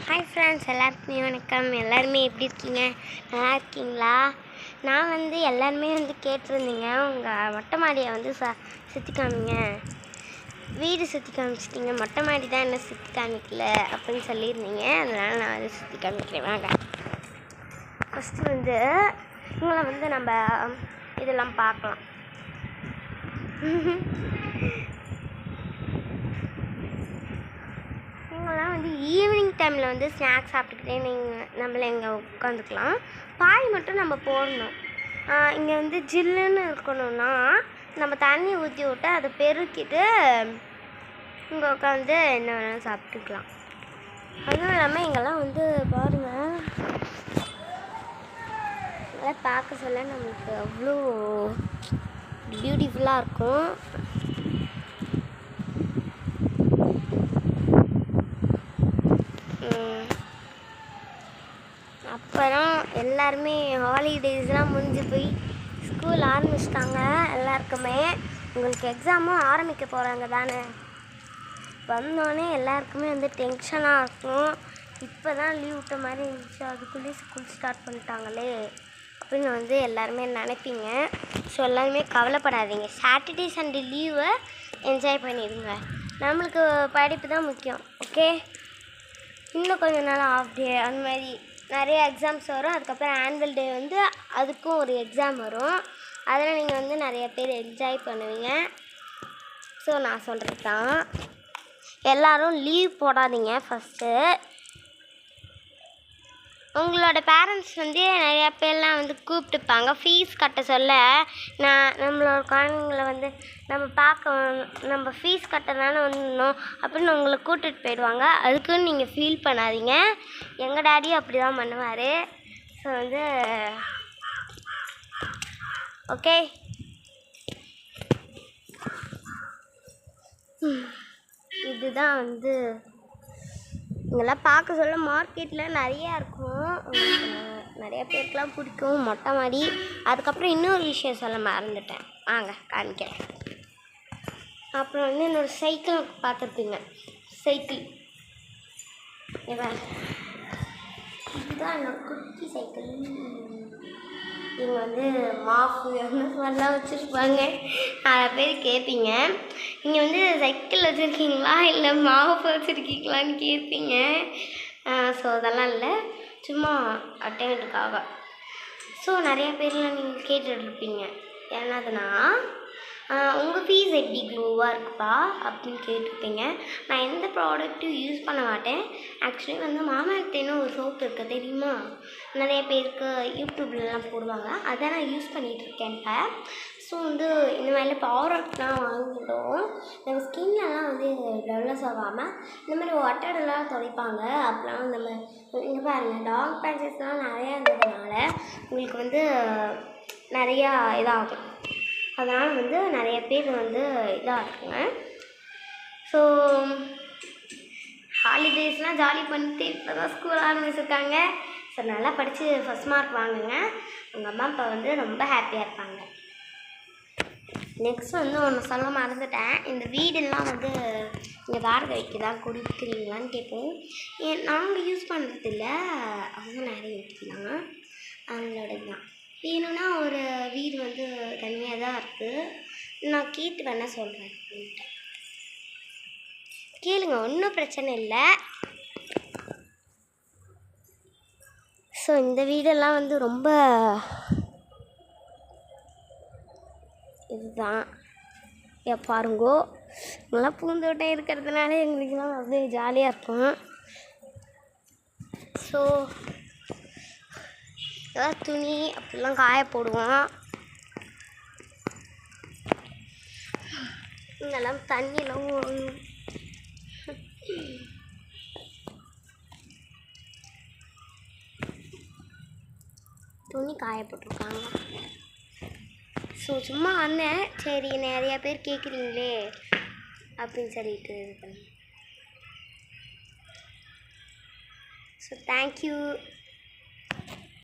Hi friends, எல்லாருக்குமே வணக்கம். எல்லாருமே எப்படி இருக்கீங்க? நல்லா இருக்கீங்களா? நான் எல்லாருமே கேட்டிருந்தீங்க, உங்கள் மொட்டை மாடியை சுற்றி காமிங்க, வீடு சுற்றி காமிச்சிட்டிங்க, மொட்டை மாடி தான் என்ன சுற்றி காமிக்கல அப்படின்னு சொல்லியிருந்தீங்க. அதனால் நான் சுற்றி காமிக்கிறேன். வாங்க. ஃபஸ்ட்டு உங்களை நம்ம இதெல்லாம் பார்க்கலாம். இவங்கெல்லாம் ஈவினிங் டைமில் ஸ்நாக்ஸ் சாப்பிட்டுக்கிட்டே நம்மளை இங்கே உட்காந்துக்கலாம். பாய் மட்டும் நம்ம போடணும். இங்கே ஜில்லுன்னு இருக்கணும்னா நம்ம தண்ணி ஊற்றி விட்டு அதை பெருக்கிட்டு இங்கே உட்காந்து என்ன வேணாலும் சாப்பிட்டுக்கலாம். அதுவும் இல்லாமல் இங்கெல்லாம் பாருங்கள், அதெல்லாம் பார்க்க சொல்ல நம்மளுக்கு அவ்வளோ பியூட்டிஃபுல்லாக இருக்கும். அப்புறம் எல்லாருமே ஹாலிடேஸ்லாம் முடிஞ்சு போய் ஸ்கூல் ஆரம்பிச்சிட்டாங்க. எல்லாருக்குமே உங்களுக்கு எக்ஸாமும் ஆரம்பிக்க போகிறாங்க தானே. வந்தோடனே எல்லாருக்குமே டென்ஷனாக இருக்கும். இப்போ தான் லீவ் விட்ட மாதிரி இருந்துச்சு, அதுக்குள்ளேயே ஸ்கூல் ஸ்டார்ட் பண்ணிட்டாங்களே அப்படின்னு எல்லாருமே நினைப்பீங்க. ஸோ எல்லாருமே கவலைப்படாதீங்க. சாட்டர்டே சண்டே லீவை என்ஜாய் பண்ணிடுங்க. நம்மளுக்கு படிப்பு தான் முக்கியம். ஓகே, இன்னும் கொஞ்சம் நாள் ஆஃப் டே அந்த மாதிரி நிறைய எக்ஸாம்ஸ் வரும். அதுக்கப்புறம் ஆனுவல் டே அதுக்கும் ஒரு எக்ஸாம் வரும். அதில் நீங்கள் நிறைய பேர் என்ஜாய் பண்ணுவீங்க. ஸோ நான் சொல்கிறது தான், எல்லோரும் லீவ் போடாதீங்க. ஃபஸ்ட்டு உங்களோட பேரண்ட்ஸ் நிறையா பேர்லாம் கூப்பிட்டுப்பாங்க ஃபீஸ் கட்ட சொல்ல. நம்மளோட குழந்தைங்கள நம்ம நம்ம ஃபீஸ் கட்டதானே வரணும் அப்படின்னு உங்களை கூப்பிட்டுட்டு போயிடுவாங்க. அதுக்குன்னு நீங்கள் ஃபீல் பண்ணாதீங்க. எங்கள் டேடியும் அப்படி தான் பண்ணுவார். ஸோ ஓகே, இதுதான் இங்கெல்லாம் பார்க்க சொல்ல மார்க்கெட்டில் நிறையா இருக்கும். நிறைய பேருக்குலாம் பிடிக்கும் மொட்டை மாடி. அதுக்கப்புறம் இன்னொரு விஷயம் சொல்ல மறந்துட்டேன், வாங்க காமிக்கிறேன். அப்புறம் இன்னொரு சைக்கிள் பார்த்துருப்பீங்க. சைக்கிள் இதுதான் என்னோட குட்டி சைக்கிள். இங்கே மாஃபு அந்த மாதிரிலாம் வச்சுருப்பாங்க. நிறைய பேர் கேட்பீங்க, நீங்கள் சைக்கிள் வச்சுருக்கீங்களா இல்லை மாஃபு வச்சுருக்கீங்களான்னு கேட்பீங்க. ஸோ அதெல்லாம் இல்லை, சும்மா அட்டைமெண்ட்டுக்காக. ஸோ நிறைய பேர்லாம் நீங்கள் கேட்டுட்ருப்பீங்க, என்னதுன்னா உங்கள் ஃபீஸ் எப்படி க்ளோவாக இருக்குப்பா அப்படின்னு கேட்டிருப்பீங்க. நான் எந்த ப்ராடக்ட்டும் யூஸ் பண்ண மாட்டேன். ஆக்சுவலி மாமார்த்தேன்னு ஒரு சோப்பு இருக்குது தெரியுமா? நிறைய பேருக்கு யூடியூப்லலாம் போடுவாங்க. அதை நான் யூஸ் பண்ணிகிட்ருக்கேன் இப்போ. ஸோ இந்த மாதிரிலாம் ப்ராடக்ட்லாம் வாங்கிட்டோம். நம்ம ஸ்கின்லலாம் டெவலப் ஆகாமல் இந்த மாதிரி ஒட்டடெல்லாம் துடைப்பாங்க. அப்போலாம் நம்ம இங்கே பாருங்கள், டார்க் பேச்சஸ்லாம் நிறையா இருந்ததுனால உங்களுக்கு நிறையா இதாகும். அதனால் நிறைய பேர் இதாக இருக்குங்க. ஸோ ஹாலிடேஸ்லாம் ஜாலி பண்ணிட்டு இப்போ தான் ஸ்கூல் ஆரம்பிச்சிருக்காங்க. ஸோ நல்லா படித்து ஃபஸ்ட் மார்க் வாங்குங்க. உங்கள் அம்மா அப்பா ரொம்ப ஹாப்பியாக இருப்பாங்க. நெக்ஸ்ட் ஒன்று சொல்ல மறந்துட்டேன். இந்த வீடெல்லாம் இங்கே வாடகைக்கு தான் கொடுக்குறீங்களான்னு கேட்போம். நாங்கள் யூஸ் பண்ணுறதில்ல, அவங்க நிறைய வீட்டுக்குதாங்க, அவங்களோட தான். வேணும்னா ஒரு வீடு தனியாக தான் இருக்குது. நான் கேட்டு வேணால் சொல்கிறேன். கேளுங்க, ஒன்றும் பிரச்சனை இல்லை. ஸோ இந்த வீடெல்லாம் ரொம்ப இதுதான் பாருங்கோ. இங்கெல்லாம் பூந்தோட்டம் இருக்கிறதுனால எங்களுக்கெல்லாம் ஜாலியாக இருக்கும். ஸோ ஏதாவது துணி அப்படிலாம் காய போடுவோம். இங்கெல்லாம் தண்ணியெல்லாம் துணி காய போட்டிருக்காங்க. ஸோ சும்மா வந்தேன், சரி நிறையா பேர் கேட்குறீங்களே அப்படின்னு சொல்லிட்டு இது பண்ணேன். So thank you.